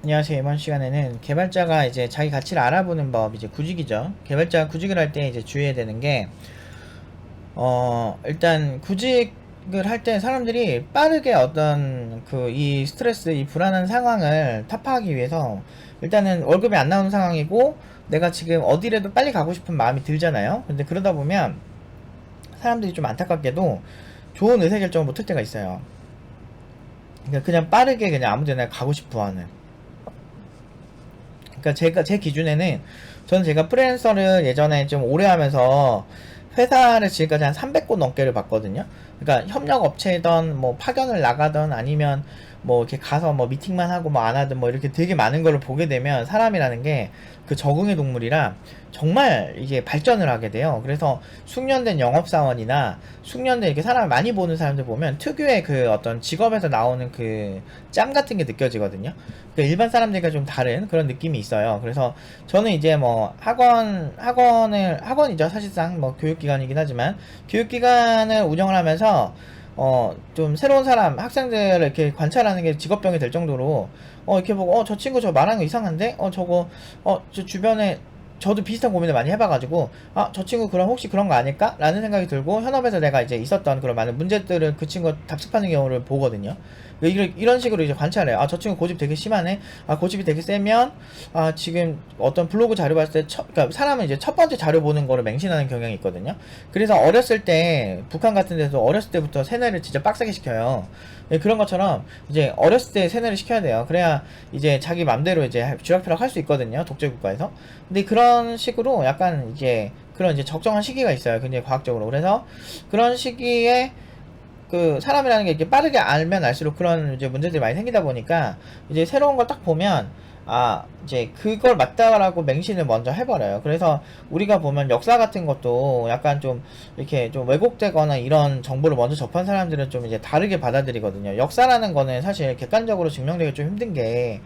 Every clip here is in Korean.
안녕하세요. 이번 시간에는 개발자가 이제 자기 가치를 알아보는 법, 이제 구직이죠. 개발자가 구직을 할 때 이제 주의해야 되는 게, 일단 구직을 할 때 사람들이 빠르게 어떤 이 스트레스, 이 불안한 상황을 타파하기 위해서 일단은 월급이 안 나오는 상황이고 내가 지금 어디라도 빨리 가고 싶은 마음이 들잖아요. 근데 그러다 보면 사람들이 좀 안타깝게도 좋은 의사결정을 못 할 때가 있어요. 그러니까 그냥 빠르게 그냥 아무 데나 가고 싶어 하는. 그러니까 제 기준에는 저는 제가 프리랜서를 예전에 좀 오래 하면서 회사를 지금까지 한 300곳 넘게를 봤거든요. 그러니까 협력 업체든 뭐 파견을 나가든 아니면 뭐 이렇게 가서 뭐 미팅만 하고 뭐 안 하든 뭐 이렇게 되게 많은 걸 보게 되면 사람이라는 게 그 적응의 동물이라 정말 이게 발전을 하게 돼요. 그래서 숙련된 영업사원이나 숙련된 이렇게 사람을 많이 보는 사람들 보면 특유의 그 어떤 직업에서 나오는 그 짬 같은 게 느껴지거든요. 그러니까 일반 사람들과 좀 다른 그런 느낌이 있어요. 그래서 저는 이제 뭐 학원이죠. 사실상 뭐 교육기관이긴 하지만 교육기관을 운영을 하면서 좀 새로운 사람, 학생들을 이렇게 관찰하는 게 직업병이 될 정도로, 이렇게 보고, 저 친구 저 말하는 거 이상한데? 저 주변에, 저도 비슷한 고민을 많이 해봐가지고, 저 친구 그럼 혹시 그런 거 아닐까? 라는 생각이 들고, 현업에서 내가 이제 있었던 그런 많은 문제들을 그 친구가 답습하는 경우를 보거든요. 이런 식으로 이제 관찰해요. 저 친구 고집 되게 심하네? 고집이 되게 세면, 지금 어떤 블로그 자료 봤을 때, 그러니까 사람은 이제 첫 번째 자료 보는 거를 맹신하는 경향이 있거든요. 그래서 어렸을 때, 북한 같은 데서 어렸을 때부터 세뇌를 진짜 빡세게 시켜요. 그런 것처럼, 이제 어렸을 때 세뇌를 시켜야 돼요. 그래야 이제 자기 맘대로 이제 쥐락펴락 할 수 있거든요. 독재국가에서. 근데 그런 식으로 약간 이제, 그런 이제 적정한 시기가 있어요. 굉장히 과학적으로. 그래서 그런 시기에 사람이라는 게 이렇게 빠르게 알면 알수록 그런 이제 문제들이 많이 생기다 보니까 이제 새로운 걸 딱 보면 이제 그걸 맞다라고 맹신을 먼저 해버려요. 그래서 우리가 보면 역사 같은 것도 약간 좀 이렇게 좀 왜곡되거나 이런 정보를 먼저 접한 사람들은 좀 이제 다르게 받아들이거든요. 역사라는 거는 사실 객관적으로 증명되기 좀 힘든 게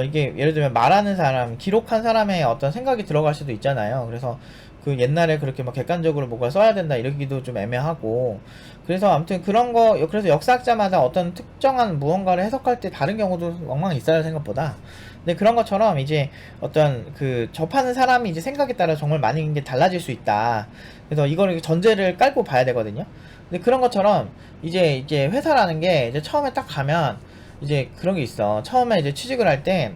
이게 예를 들면 말하는 사람, 기록한 사람의 어떤 생각이 들어갈 수도 있잖아요. 그래서 그 옛날에 그렇게 막 객관적으로 뭐가 써야 된다 이러기도 좀 애매하고 그래서 아무튼 그런 거 그래서 역사학자마다 어떤 특정한 무언가를 해석할 때 다른 경우도 엉망 있어요 생각보다. 근데 그런 것처럼 이제 어떤 접하는 사람이 이제 생각에 따라 정말 많은 게 달라질 수 있다. 그래서 이거를 전제를 깔고 봐야 되거든요. 근데 그런 것처럼 이제 회사라는 게 이제 처음에 딱 가면 이제 그런 게 있어. 처음에 이제 취직을 할 때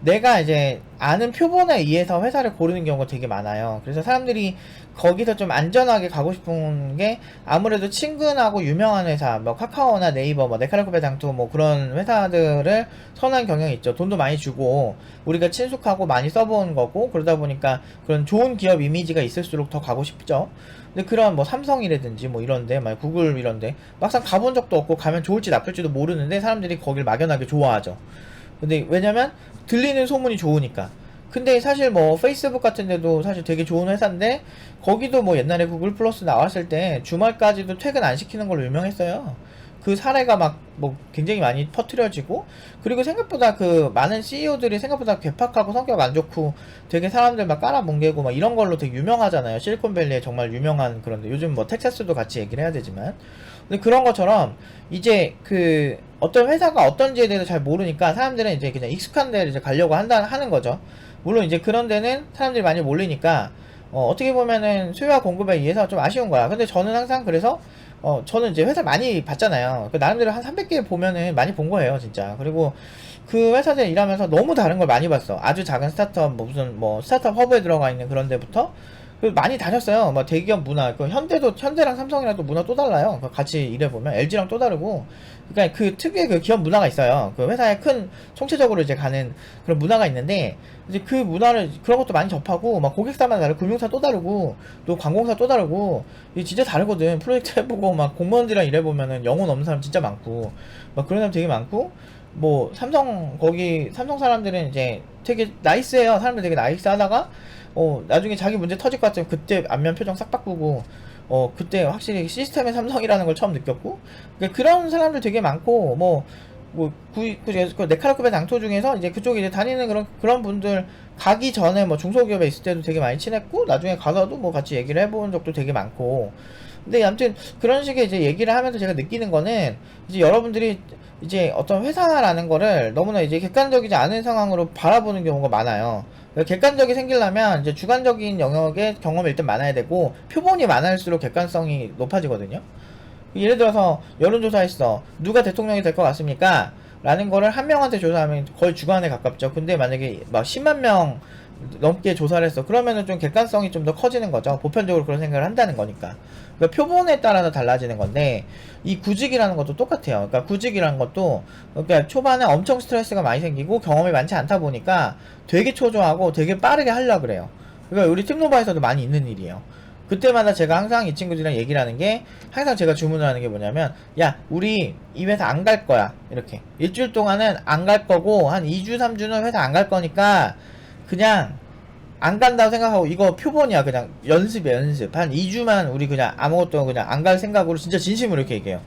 내가 이제 아는 표본에 의해서 회사를 고르는 경우가 되게 많아요. 그래서 사람들이 거기서 좀 안전하게 가고 싶은 게 아무래도 친근하고 유명한 회사, 뭐 카카오나 네이버, 뭐 네카라쿠베 당토 뭐 그런 회사들을 선호하는 경향이 있죠. 돈도 많이 주고 우리가 친숙하고 많이 써본 거고 그러다 보니까 그런 좋은 기업 이미지가 있을수록 더 가고 싶죠. 근데 그런 뭐 삼성이라든지 뭐 이런데, 막 구글 이런데 막상 가본 적도 없고 가면 좋을지 나쁠지도 모르는데 사람들이 거길 막연하게 좋아하죠. 근데 왜냐면 들리는 소문이 좋으니까. 근데 사실 뭐 페이스북 같은 데도 사실 되게 좋은 회사인데 거기도 뭐 옛날에 구글 플러스 나왔을 때 주말까지도 퇴근 안 시키는 걸로 유명했어요. 그 사례가 막 뭐 굉장히 많이 퍼뜨려지고 그리고 생각보다 많은 CEO들이 생각보다 괴팍하고 성격 안 좋고 되게 사람들 막 깔아뭉개고 막 이런 걸로 되게 유명하잖아요. 실리콘밸리에 정말 유명한 그런데 요즘 뭐 텍사스도 같이 얘기를 해야 되지만 근데 그런 것처럼 이제 어떤 회사가 어떤지에 대해서 잘 모르니까 사람들은 이제 그냥 익숙한 데를 이제 가려고 하는 거죠. 물론 이제 그런 데는 사람들이 많이 몰리니까 어떻게 보면은 수요와 공급에 의해서 좀 아쉬운 거야. 근데 저는 항상 그래서 저는 이제 회사 많이 봤잖아요. 나름대로 한 300개 보면은 많이 본 거예요, 진짜. 그리고 그 회사들 일하면서 너무 다른 걸 많이 봤어. 아주 작은 스타트업, 뭐 무슨 뭐 스타트업 허브에 들어가 있는 그런 데부터 많이 다녔어요. 뭐 대기업 문화, 현대랑 삼성이랑 또 문화 또 달라요. 같이 일해보면 LG랑 또 다르고, 그러니까 그 특유의 그 기업 문화가 있어요. 그 회사의 큰 총체적으로 이제 가는 그런 문화가 있는데, 이제 그 문화를 그런 것도 많이 접하고, 막 고객사마다 다르고, 금융사 또 다르고, 또 관공사 또 다르고, 이게 진짜 다르거든. 프로젝트 해보고, 막 공무원들이랑 일해보면은 영혼 없는 사람 진짜 많고, 막 그런 사람 되게 많고, 뭐 삼성 사람들은 이제 되게 나이스해요. 사람들 되게 나이스하다가 나중에 자기 문제 터질 것 같으면 그때 안면 표정 싹 바꾸고 그때 확실히 시스템의 삼성이라는 걸 처음 느꼈고 그러니까 그런 사람들 되게 많고 그 네카라쿠베 당토 중에서 이제 그쪽에 이제 다니는 그런 분들 가기 전에 뭐 중소기업에 있을 때도 되게 많이 친했고 나중에 가서도 뭐 같이 얘기를 해본 적도 되게 많고 근데 아무튼 그런 식의 이제 얘기를 하면서 제가 느끼는 거는 이제 여러분들이 이제 어떤 회사라는 거를 너무나 이제 객관적이지 않은 상황으로 바라보는 경우가 많아요. 그러니까 객관적이 생기려면 이제 주관적인 영역의 경험이 일단 많아야 되고 표본이 많을수록 객관성이 높아지거든요. 예를 들어서 여론조사했어. 누가 대통령이 될 것 같습니까? 라는 거를 한 명한테 조사하면 거의 주관에 가깝죠. 근데 만약에 막 10만 명 넘게 조사를 했어. 그러면은 좀 객관성이 좀 더 커지는 거죠. 보편적으로 그런 생각을 한다는 거니까. 그러니까 표본에 따라서 달라지는 건데, 이 구직이라는 것도 똑같아요. 그러니까 구직이라는 것도, 그러니까 초반에 엄청 스트레스가 많이 생기고 경험이 많지 않다 보니까 되게 초조하고 되게 빠르게 하려고 그래요. 그러니까 우리 팀노바에서도 많이 있는 일이에요. 그때마다 제가 항상 이 친구들이랑 얘기를 하는 게, 항상 제가 주문을 하는 게 뭐냐면, 야, 우리 이 회사 안 갈 거야. 이렇게. 일주일 동안은 안 갈 거고, 한 2주, 3주는 회사 안 갈 거니까, 그냥, 안 간다고 생각하고, 이거 표본이야. 그냥 연습이야, 연습. 한 2주만 우리 그냥 아무것도 그냥 안 갈 생각으로 진짜 진심으로 이렇게 얘기해요.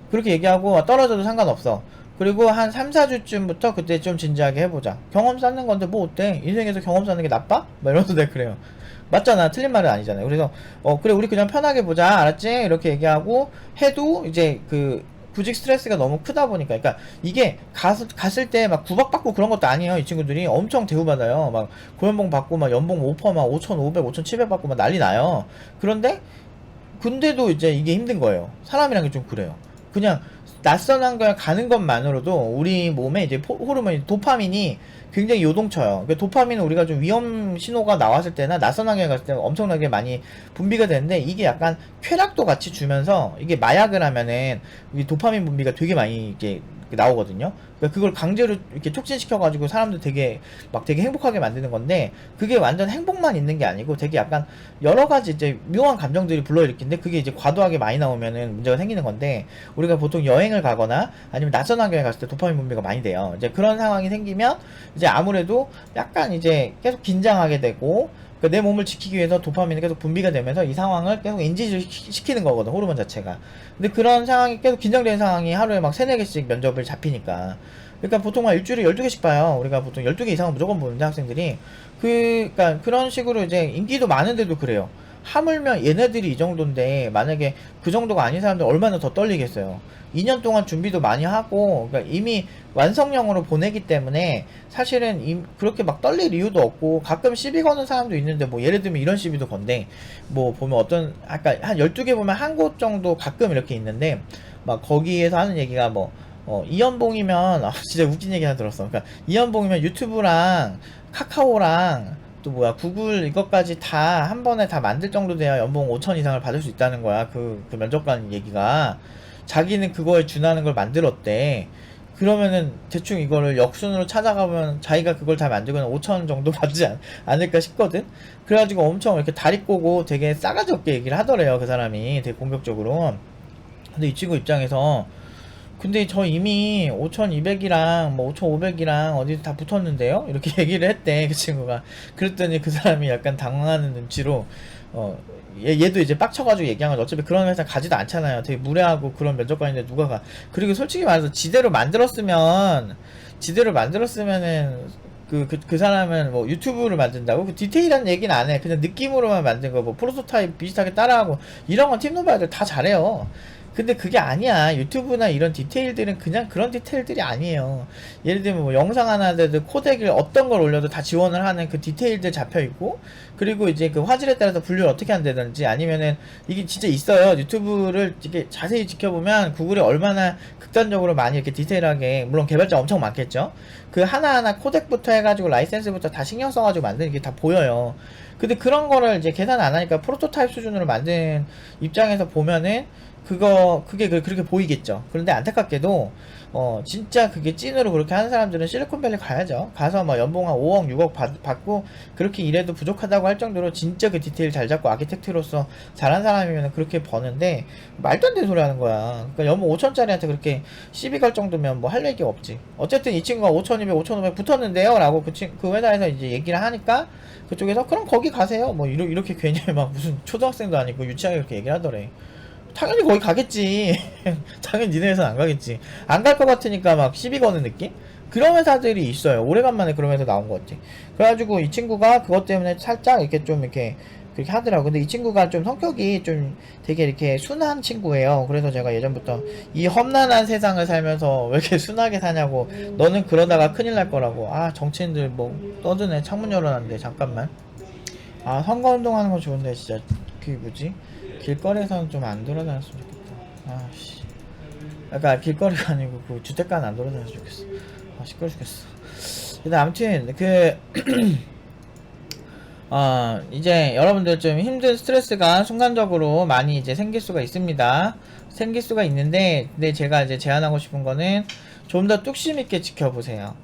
그렇게 얘기하고, 떨어져도 상관없어. 그리고 한 3, 4주쯤부터 그때 좀 진지하게 해보자. 경험 쌓는 건데 뭐 어때? 인생에서 경험 쌓는 게 나빠? 막 이러면서 내가 그래요. 맞잖아. 틀린 말은 아니잖아요. 그래서 그래 우리 그냥 편하게 보자. 알았지? 이렇게 얘기하고 해도 이제 그 구직 스트레스가 너무 크다 보니까, 그러니까 이게 갔을 때 막 구박받고 그런 것도 아니에요. 이 친구들이 엄청 대우받아요. 막 고연봉 받고 막 연봉 오퍼 막 5,500, 5,700 받고 막 난리 나요. 그런데 근데도 이제 이게 힘든 거예요. 사람이란 게 좀 그래요. 그냥 낯선 환경에 가는 것만으로도 우리 몸에 이제 호르몬이 도파민이 굉장히 요동쳐요. 그러니까 도파민은 우리가 좀 위험 신호가 나왔을 때나 낯선 환경에 갔을 때 엄청나게 많이 분비가 되는데, 이게 약간 쾌락도 같이 주면서 이게 마약을 하면은 이 도파민 분비가 되게 많이 이게 나오거든요. 그러니까 그걸 강제로 이렇게 촉진시켜가지고 사람들 되게 행복하게 만드는 건데, 그게 완전 행복만 있는 게 아니고 되게 약간 여러 가지 이제 묘한 감정들이 불러일으키는데, 그게 이제 과도하게 많이 나오면은 문제가 생기는 건데, 우리가 보통 여행을 가거나 아니면 낯선 환경에 갔을 때 도파민 분비가 많이 돼요. 이제 그런 상황이 생기면 이제 아무래도 약간 이제 계속 긴장하게 되고, 내 몸을 지키기 위해서 도파민이 계속 분비가 되면서 이 상황을 계속 인지를 시키는 거거든, 호르몬 자체가. 근데 그런 상황이 계속 긴장되는 상황이 하루에 막 3-4개씩 면접을 잡히니까. 그러니까 보통 한 일주일에 12개씩 봐요. 우리가 보통 12개 이상은 무조건 보는데, 학생들이. 그러니까 그런 식으로 이제 인기도 많은데도 그래요. 하물며 얘네들이 이 정도인데, 만약에 그 정도가 아닌 사람들 얼마나 더 떨리겠어요. 2년 동안 준비도 많이 하고, 그러니까 이미 완성형으로 보내기 때문에 사실은 그렇게 막 떨릴 이유도 없고, 가끔 시비 거는 사람도 있는데, 뭐 예를 들면 이런 시비도 건데, 뭐 보면 어떤 아까 한 12개 보면 한 곳 정도 가끔 이렇게 있는데, 막 거기에서 하는 얘기가 뭐 이연봉이면 진짜 웃긴 얘기 하나 들었어. 그러니까 이연봉이면 유튜브랑 카카오랑 또 뭐야 구글 이것까지 다 한 번에 다 만들 정도 돼야 연봉 5천 이상을 받을 수 있다는 거야. 그 면접관 얘기가. 자기는 그거에 준하는 걸 만들었대. 그러면은 대충 이거를 역순으로 찾아가면 자기가 그걸 다 만들고는 5천 정도 받지 않을까 싶거든. 그래가지고 엄청 이렇게 다리 꼬고 되게 싸가지 없게 얘기를 하더래요, 그 사람이. 되게 공격적으로. 근데 이 친구 입장에서, 근데 저 이미 5200이랑 뭐 5500이랑 어디 다 붙었는데요? 이렇게 얘기를 했대, 그 친구가. 그랬더니 그 사람이 약간 당황하는 눈치로, 얘도 이제 빡쳐가지고 얘기한 거죠. 어차피 그런 회사 가지도 않잖아요. 되게 무례하고 그런 면접관인데 누가 가. 그리고 솔직히 말해서 지대로 만들었으면은 그 사람은 뭐 유튜브를 만든다고? 그 디테일한 얘기는 안 해. 그냥 느낌으로만 만든 거, 뭐 프로토타입 비슷하게 따라하고, 이런 건 팀노바들 다 잘해요. 근데 그게 아니야. 유튜브나 이런 디테일들은 그냥 그런 디테일들이 아니에요. 예를 들면 뭐 영상 하나라도 코덱을 어떤 걸 올려도 다 지원을 하는 그 디테일들 잡혀있고, 그리고 이제 그 화질에 따라서 분류를 어떻게 한다든지, 아니면은 이게 진짜 있어요. 유튜브를 이렇게 자세히 지켜보면 구글이 얼마나 극단적으로 많이 이렇게 디테일하게, 물론 개발자 엄청 많겠죠. 그 하나하나 코덱부터 해가지고 라이센스부터 다 신경 써가지고 만드는 게 다 보여요. 근데 그런 거를 이제 계산 안 하니까 프로토타입 수준으로 만든 입장에서 보면은 그게 그렇게 보이겠죠. 그런데 안타깝게도 진짜 그게 찐으로 그렇게 하는 사람들은 실리콘밸리 가야죠. 가서 막 연봉 한 5억 6억 받고 그렇게 일해도 부족하다고 할 정도로 진짜 그 디테일 잘 잡고 아키텍트로서 잘한 사람이면 그렇게 버는데, 말도 안 되는 소리 하는 거야. 그러니까 연봉 5천짜리한테 그렇게 시비 걸 정도면 뭐 할 얘기가 없지. 어쨌든 이 친구가 5200 5500 붙었는데요 라고 그 회사에서 이제 얘기를 하니까, 그쪽에서 그럼 거기 가세요 뭐 이렇게 괜히 막 무슨 초등학생도 아니고 유치하게 그렇게 얘기를 하더래. 당연히 거기 가겠지. 당연히 니네 회사는 안 가겠지. 안 갈 것 같으니까 막 시비 거는 느낌? 그런 회사들이 있어요. 오래간만에 그런 회사 나온 것 같아. 그래가지고 이 친구가 그것 때문에 살짝 이렇게 좀 이렇게 그렇게 하더라고. 근데 이 친구가 좀 성격이 좀 되게 이렇게 순한 친구예요. 그래서 제가 예전부터 이 험난한 세상을 살면서 왜 이렇게 순하게 사냐고, 너는 그러다가 큰일 날 거라고. 아, 정치인들 뭐 떠드네. 창문 열어놨는데 잠깐만. 아, 선거운동 하는 거 좋은데 진짜 그게 뭐지? 길거리에서는 좀 안 돌아다녔으면 좋겠다. 아씨. 그러니까 길거리가 아니고 그 주택가는 안 돌아다녔으면 좋겠어. 아, 시끄러 죽겠어. 근데 아무튼 이제 여러분들 좀 힘든 스트레스가 순간적으로 많이 이제 생길 수가 있습니다. 생길 수가 있는데, 근데 제가 이제 제안하고 싶은 거는 좀 더 뚝심 있게 지켜보세요.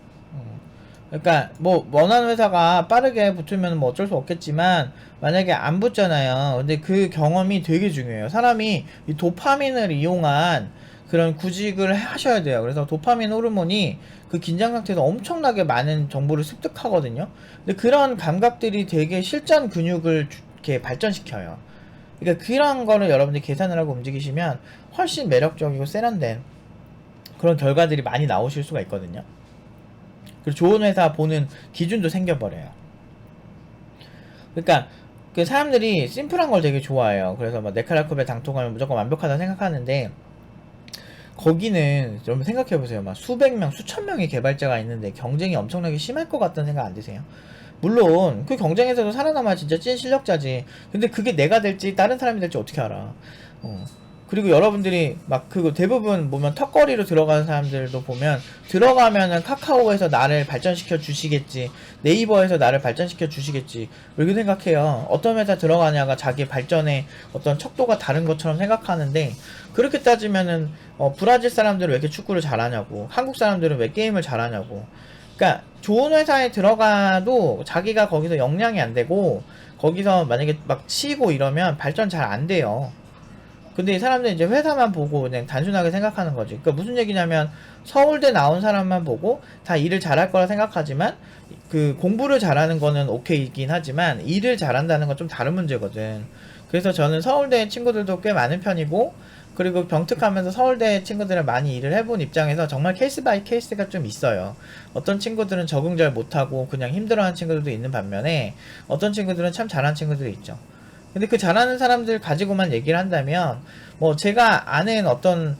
그러니까 뭐 원하는 회사가 빠르게 붙으면 뭐 어쩔 수 없겠지만, 만약에 안 붙잖아요. 근데 그 경험이 되게 중요해요. 사람이 이 도파민을 이용한 그런 구직을 하셔야 돼요. 그래서 도파민 호르몬이 그 긴장 상태에서 엄청나게 많은 정보를 습득하거든요. 근데 그런 감각들이 되게 실전 근육을 이렇게 발전시켜요. 그러니까 그런 거를 여러분들이 계산을 하고 움직이시면 훨씬 매력적이고 세련된 그런 결과들이 많이 나오실 수가 있거든요. 그리고 좋은 회사 보는 기준도 생겨버려요. 그러니까 그 사람들이 심플한 걸 되게 좋아해요. 그래서 막 네칼라컵의 당통하면 무조건 완벽하다 생각하는데, 거기는 여러분 생각해보세요. 막 수백 명, 수천 명의 개발자가 있는데 경쟁이 엄청나게 심할 것 같다는 생각 안 드세요? 물론 그 경쟁에서도 살아남아야 진짜 찐 실력자지. 근데 그게 내가 될지 다른 사람이 될지 어떻게 알아? 그리고 여러분들이 막 그거 대부분 보면 턱걸이로 들어가는 사람들도 보면, 들어가면은 카카오에서 나를 발전시켜 주시겠지, 네이버에서 나를 발전시켜 주시겠지, 이렇게 생각해요. 어떤 회사 들어가냐가 자기 발전의 어떤 척도가 다른 것처럼 생각하는데, 그렇게 따지면은 브라질 사람들은 왜 이렇게 축구를 잘하냐고, 한국 사람들은 왜 게임을 잘하냐고. 그러니까 좋은 회사에 들어가도 자기가 거기서 역량이 안 되고, 거기서 만약에 막 치고 이러면 발전 잘 안 돼요. 근데 이 사람들은 이제 회사만 보고 그냥 단순하게 생각하는 거지. 그러니까 무슨 얘기냐면, 서울대 나온 사람만 보고 다 일을 잘할 거라 생각하지만, 그 공부를 잘하는 거는 오케이긴 하지만 일을 잘한다는 건 좀 다른 문제거든. 그래서 저는 서울대 친구들도 꽤 많은 편이고, 그리고 병특하면서 서울대 친구들을 많이 일을 해본 입장에서 정말 케이스 바이 케이스가 좀 있어요. 어떤 친구들은 적응 잘 못하고 그냥 힘들어하는 친구들도 있는 반면에, 어떤 친구들은 참 잘하는 친구들이 있죠. 근데 그 잘하는 사람들 가지고만 얘기를 한다면, 뭐 제가 아는 어떤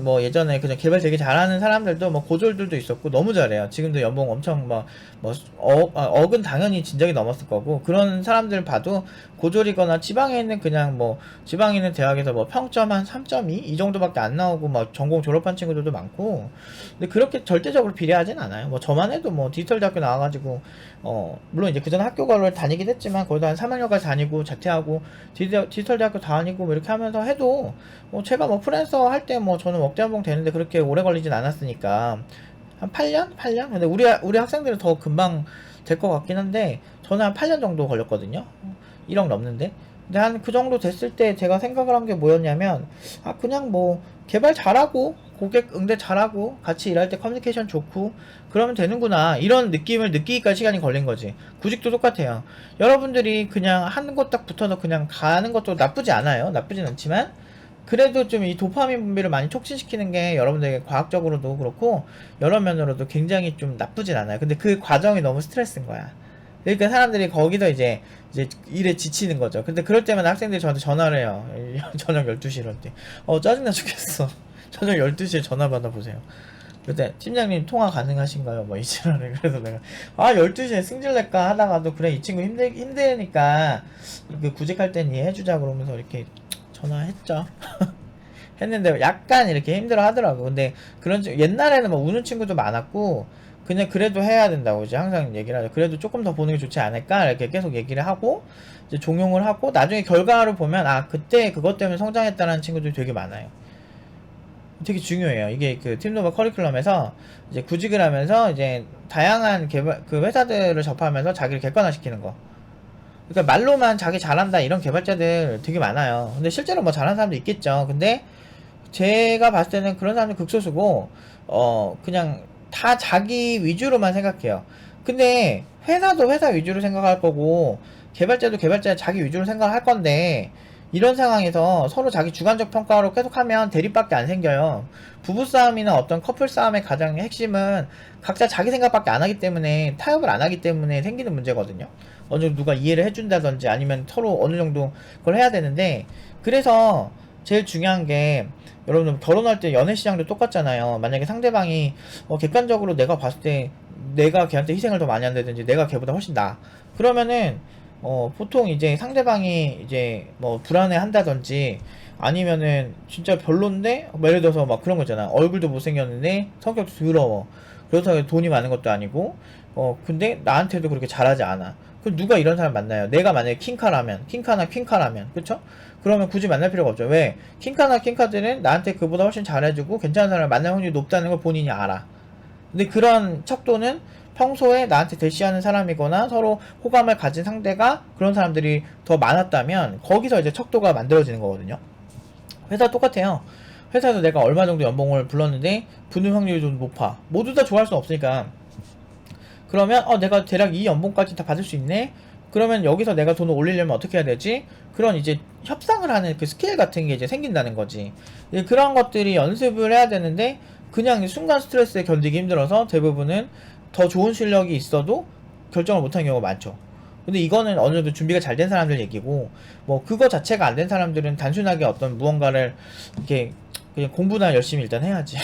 뭐 예전에 그냥 개발 되게 잘하는 사람들도 뭐 고졸들도 있었고 너무 잘해요. 지금도 연봉 엄청 억은 당연히 진작에 넘었을 거고, 그런 사람들 봐도 고졸이거나 지방에 있는 그냥 뭐 지방에 있는 대학에서 뭐 평점 한 3.2 이 정도밖에 안 나오고 막 전공 졸업한 친구들도 많고. 근데 그렇게 절대적으로 비례하진 않아요. 뭐 저만 해도 뭐 디지털 대학교 나와가지고 물론 이제 그전 학교를 다니긴 했지만 거기도 한 3학년까지 다니고 자퇴하고 디지털 대학교 다니고 뭐 이렇게 하면서 해도, 제가 뭐 프리랜서 할 때 뭐 저는 억대 연봉 되는데 그렇게 오래 걸리진 않았으니까 한 8년? 8년? 근데 우리 학생들은 더 금방 될 것 같긴 한데, 저는 한 8년 정도 걸렸거든요. 1억 넘는데. 근데 한 그 정도 됐을 때 제가 생각을 한 게 뭐였냐면, 그냥 뭐 개발 잘하고 고객 응대 잘하고 같이 일할 때 커뮤니케이션 좋고 그러면 되는구나, 이런 느낌을 느끼기까지 시간이 걸린 거지. 구직도 똑같아요. 여러분들이 그냥 하는 것 딱 붙어서 그냥 가는 것도 나쁘지 않아요. 나쁘진 않지만, 그래도 좀 이 도파민 분비를 많이 촉진시키는 게 여러분들에게 과학적으로도 그렇고 여러 면으로도 굉장히 좀 나쁘진 않아요. 근데 그 과정이 너무 스트레스인 거야. 그러니까 사람들이 거기서 이제 일에 지치는 거죠. 근데 그럴 때마다 학생들이 저한테 전화를 해요. 저녁 12시 이럴 때. 짜증나 죽겠어. 저녁 12시에 전화 받아보세요. 그때 팀장님 통화 가능하신가요? 뭐 이지랄에. 그래서 내가 12시에 승질낼까 하다가도, 그래 이 친구 힘드니까 그 구직할 땐 이해해주자 그러면서 이렇게 전화했죠. 했는데 약간 이렇게 힘들어 하더라고. 근데 옛날에는 막 우는 친구도 많았고, 그냥 그래도 해야 된다고 이제 항상 얘기를 하죠. 그래도 조금 더 보는 게 좋지 않을까 이렇게 계속 얘기를 하고, 이제 종용을 하고, 나중에 결과를 보면 그때 그것 때문에 성장했다는 친구들이 되게 많아요. 되게 중요해요. 이게 그 팀노바 커리큘럼에서 이제 구직을 하면서 이제 다양한 그 회사들을 접하면서 자기를 객관화시키는 거. 그러니까 말로만 자기 잘한다 이런 개발자들 되게 많아요. 근데 실제로 뭐 잘하는 사람도 있겠죠. 근데 제가 봤을 때는 그런 사람들 극소수고, 그냥 다 자기 위주로만 생각해요. 근데 회사도 회사 위주로 생각할 거고, 개발자도 개발자 자기 위주로 생각할 건데, 이런 상황에서 서로 자기 주관적 평가로 계속하면 대립밖에 안 생겨요. 부부싸움이나 어떤 커플 싸움의 가장 핵심은 각자 자기 생각밖에 안 하기 때문에, 타협을 안 하기 때문에 생기는 문제거든요. 어느 정도 누가 이해를 해준다든지 아니면 서로 어느 정도 그걸 해야 되는데, 그래서 제일 중요한 게, 여러분 결혼할 때 연애 시장도 똑같잖아요. 만약에 상대방이 객관적으로 내가 봤을 때 내가 걔한테 희생을 더 많이 한다든지 내가 걔보다 훨씬 나아, 그러면은 보통 이제 상대방이 이제 뭐 불안해 한다든지 아니면은 진짜 별론데, 뭐 예를 들어서 막 그런 거 있잖아. 얼굴도 못생겼는데 성격도 더러워. 그렇다고 돈이 많은 것도 아니고 근데 나한테도 그렇게 잘하지 않아. 그럼 누가 이런 사람 만나요? 내가 만약에 킹카라면, 킹카나 퀸카라면, 그쵸? 그러면 굳이 만날 필요가 없죠. 왜? 킹카나 퀸카들은 나한테 그보다 훨씬 잘해주고 괜찮은 사람을 만날 확률이 높다는 걸 본인이 알아. 근데 그런 척도는 평소에 나한테 대시하는 사람이거나 서로 호감을 가진 상대가 그런 사람들이 더 많았다면 거기서 이제 척도가 만들어지는 거거든요. 회사 똑같아요. 회사에서 내가 얼마 정도 연봉을 불렀는데 붙는 확률이 좀 높아. 모두 다 좋아할 수는 없으니까. 그러면 내가 대략 이 연봉까지 다 받을 수 있네? 그러면 여기서 내가 돈을 올리려면 어떻게 해야 되지? 그런 이제 협상을 하는 그 스킬 같은 게 이제 생긴다는 거지. 그런 것들이 연습을 해야 되는데 그냥 순간 스트레스에 견디기 힘들어서 대부분은 더 좋은 실력이 있어도 결정을 못하는 경우가 많죠. 근데 이거는 어느 정도 준비가 잘 된 사람들 얘기고, 뭐 그거 자체가 안 된 사람들은 단순하게 어떤 무언가를 이렇게 그냥 공부나 열심히 일단 해야지.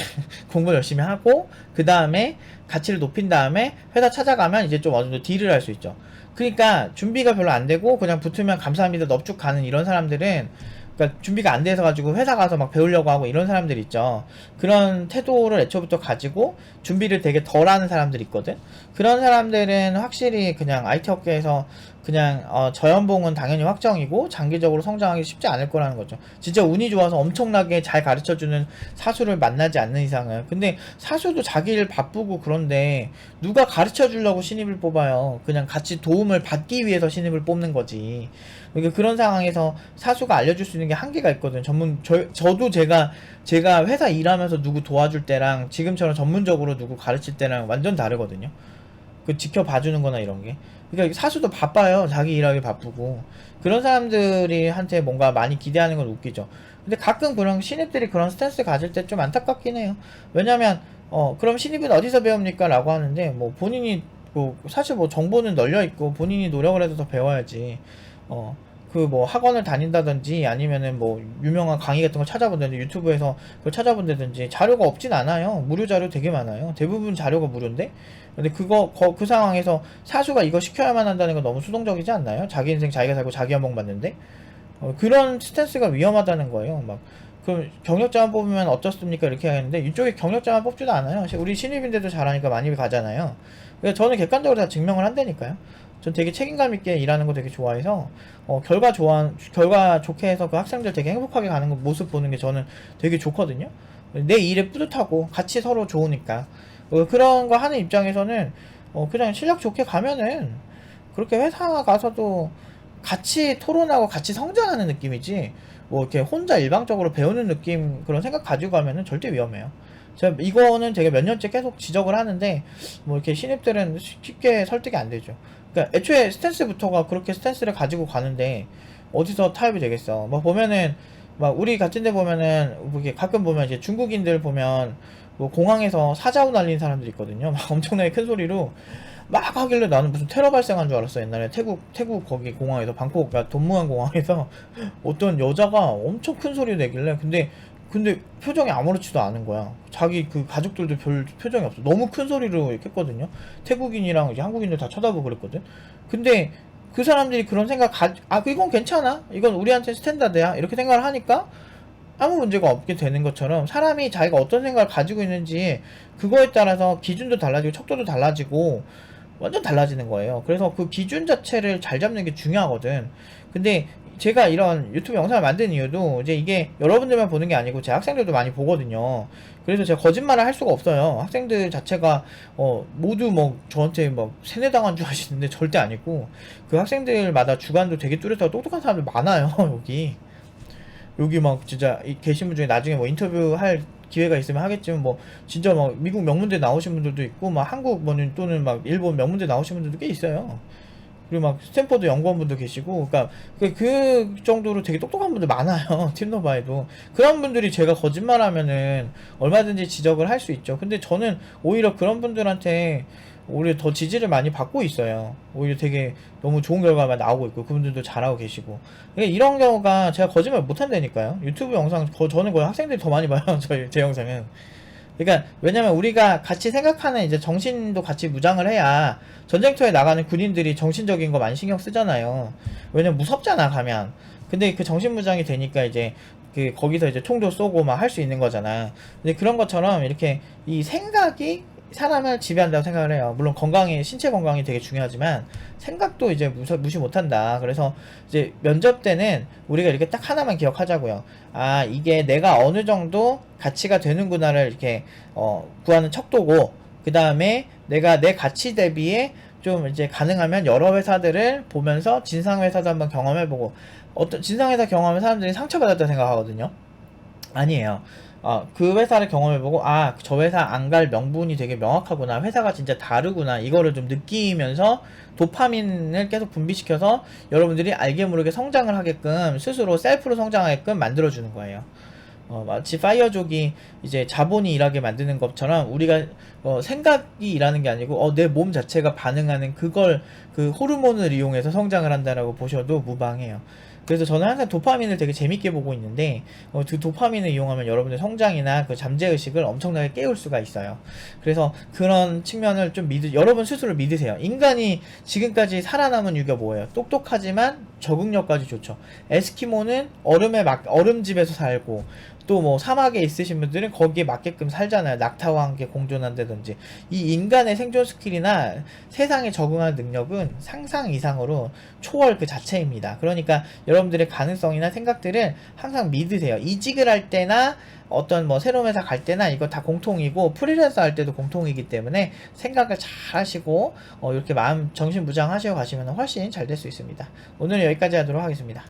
공부 열심히 하고 그 다음에 가치를 높인 다음에 회사 찾아가면 이제 좀 어느 정도 딜을 할 수 있죠. 그러니까 준비가 별로 안 되고 그냥 붙으면 감사합니다 넙죽 가는 이런 사람들은, 그러니까 준비가 안 돼서 가지고 회사 가서 막 배우려고 하고 이런 사람들 있죠. 그런 태도를 애초부터 가지고 준비를 되게 덜 하는 사람들이 있거든. 그런 사람들은 확실히 그냥 IT 업계에서 그냥 저연봉은 당연히 확정이고 장기적으로 성장하기 쉽지 않을 거라는 거죠. 진짜 운이 좋아서 엄청나게 잘 가르쳐주는 사수를 만나지 않는 이상은. 근데 사수도 자기 일 바쁘고 그런데 누가 가르쳐주려고 신입을 뽑아요. 그냥 같이 도움을 받기 위해서 신입을 뽑는 거지. 그러니까 그런 상황에서 사수가 알려줄 수 있는 게 한계가 있거든. 저도 제가 회사 일하면서 누구 도와줄 때랑 지금처럼 전문적으로 누구 가르칠 때랑 완전 다르거든요. 그 지켜봐주는 거나 이런 게. 그러니까 사수도 바빠요. 자기 일하기 바쁘고. 그런 사람들이 한테 뭔가 많이 기대하는 건 웃기죠. 근데 가끔 그런 신입들이 그런 스탠스 가질 때 좀 안타깝긴 해요. 왜냐면, 그럼 신입은 어디서 배웁니까? 라고 하는데, 뭐 본인이, 뭐, 사실 뭐 정보는 널려있고 본인이 노력을 해서 더 배워야지. 그 뭐 학원을 다닌다든지 아니면은 뭐 유명한 강의 같은 걸 찾아본다든지 유튜브에서 그걸 찾아본다든지 자료가 없진 않아요. 무료 자료 되게 많아요. 대부분 자료가 무료인데. 근데 그 상황에서 사수가 이거 시켜야만 한다는 건 너무 수동적이지 않나요? 자기 인생 자기가 살고 자기 연봉 받는데. 그런 스탠스가 위험하다는 거예요. 막 그럼 경력자만 뽑으면 어떻습니까? 이렇게 하는데 이쪽에 경력자만 뽑지도 않아요. 우리 신입인데도 잘하니까 많이 가잖아요. 그래서 저는 객관적으로 다 증명을 한다니까요. 전 되게 책임감 있게 일하는 거 되게 좋아해서 결과 좋게 해서 그 학생들 되게 행복하게 가는 거 모습 보는 게 저는 되게 좋거든요. 내 일에 뿌듯하고 같이 서로 좋으니까. 그런 거 하는 입장에서는 그냥 실력 좋게 가면은 그렇게 회사 가서도 같이 토론하고 같이 성장하는 느낌이지, 뭐 이렇게 혼자 일방적으로 배우는 느낌 그런 생각 가지고 가면은 절대 위험해요. 제가 이거는 되게 몇 년째 계속 지적을 하는데 뭐 이렇게 신입들은 쉽게 설득이 안 되죠. 그러니까 애초에 스탠스부터가 그렇게 스탠스를 가지고 가는데 어디서 타협이 되겠어. 뭐 보면은 막 우리 같은 데 보면은 뭐 이렇게 가끔 보면 이제 중국인들 보면 뭐 공항에서 사자우 날리는 사람들 있거든요. 막 엄청나게 큰 소리로 막 하길래 나는 무슨 테러 발생한 줄 알았어. 옛날에 태국 거기 공항에서 방콕 그러니까 돈무안 공항에서 어떤 여자가 엄청 큰 소리 내길래 근데 표정이 아무렇지도 않은 거야. 자기 그 가족들도 별 표정이 없어. 너무 큰 소리로 이렇게 했거든요. 태국인이랑 이제 한국인들 다 쳐다보고 그랬거든. 근데 그 사람들이 그런 생각 이건 괜찮아. 이건 우리한테 스탠다드야. 이렇게 생각을 하니까 아무 문제가 없게 되는 것처럼 사람이 자기가 어떤 생각을 가지고 있는지 그거에 따라서 기준도 달라지고 척도도 달라지고 완전 달라지는 거예요. 그래서 그 기준 자체를 잘 잡는 게 중요하거든. 근데 제가 이런 유튜브 영상을 만든 이유도 이제 이게 여러분들만 보는 게 아니고 제 학생들도 많이 보거든요. 그래서 제가 거짓말을 할 수가 없어요. 학생들 자체가 모두 뭐 저한테 막 세뇌당한 줄 아시는데 절대 아니고, 그 학생들마다 주관도 되게 뚜렷하고 똑똑한 사람들 많아요. 여기 막 진짜 계신 분 중에 나중에 뭐 인터뷰 할 기회가 있으면 하겠지만 뭐 진짜 막 미국 명문대 나오신 분들도 있고 막 한국 뭐 또는 막 일본 명문대 나오신 분들도 꽤 있어요. 그리고 막 스탠퍼드 연구원분도 계시고, 그러니까 그 정도로 되게 똑똑한 분들 많아요. 팀노바에도. 그런 분들이 제가 거짓말하면은 얼마든지 지적을 할 수 있죠. 근데 저는 오히려 그런 분들한테 오히려 더 지지를 많이 받고 있어요. 오히려 되게 너무 좋은 결과가 나오고 있고, 그분들도 잘하고 계시고. 그러니까 이런 경우가 제가 거짓말 못한다니까요. 유튜브 영상 저는 거의 학생들이 더 많이 봐요. 제 영상은. 그러니까 왜냐면 우리가 같이 생각하는 이제 정신도 같이 무장을 해야 전쟁터에 나가는 군인들이 정신적인 거 많이 신경 쓰잖아요. 왜냐면 무섭잖아 가면. 근데 그 정신 무장이 되니까 이제 그 거기서 이제 총도 쏘고 막 할 수 있는 거잖아. 근데 그런 것처럼 이렇게 이 생각이 사람을 지배한다고 생각을 해요. 물론 건강이, 신체 건강이 되게 중요하지만 생각도 이제 무시 못한다. 그래서 이제 면접 때는 우리가 이렇게 딱 하나만 기억하자고요. 아, 이게 내가 어느 정도 가치가 되는구나를 이렇게 구하는 척도고, 그 다음에 내가 내 가치 대비에 좀 이제 가능하면 여러 회사들을 보면서 진상 회사도 한번 경험해보고, 어떤 진상 회사 경험하면 사람들이 상처받았다 생각하거든요. 아니에요. 그 회사를 경험해보고, 아, 저 회사 안 갈 명분이 되게 명확하구나. 회사가 진짜 다르구나. 이거를 좀 느끼면서 도파민을 계속 분비시켜서 여러분들이 알게 모르게 성장을 하게끔, 스스로 셀프로 성장하게끔 만들어주는 거예요. 마치 파이어족이 이제 자본이 일하게 만드는 것처럼 우리가 생각이 일하는 게 아니고 내 몸 자체가 반응하는 그걸, 그 호르몬을 이용해서 성장을 한다라고 보셔도 무방해요. 그래서 저는 항상 도파민을 되게 재밌게 보고 있는데, 그 도파민을 이용하면 여러분의 성장이나 그 잠재의식을 엄청나게 깨울 수가 있어요. 그래서 그런 측면을 좀 여러분 스스로 믿으세요. 인간이 지금까지 살아남은 이유가 뭐예요? 똑똑하지만 적응력까지 좋죠. 에스키모는 얼음집에서 살고, 또 뭐 사막에 있으신 분들은 거기에 맞게끔 살잖아요. 낙타와 함께 공존한다든지. 이 인간의 생존 스킬이나 세상에 적응할 능력은 상상 이상으로 초월 그 자체입니다. 그러니까 여러분들의 가능성이나 생각들을 항상 믿으세요. 이직을 할 때나 어떤 뭐 새로운 회사 갈 때나 이거 다 공통이고, 프리랜서 할 때도 공통이기 때문에 생각을 잘 하시고 이렇게 마음 정신 무장하시고 가시면 훨씬 잘 될 수 있습니다. 오늘 여기까지 하도록 하겠습니다.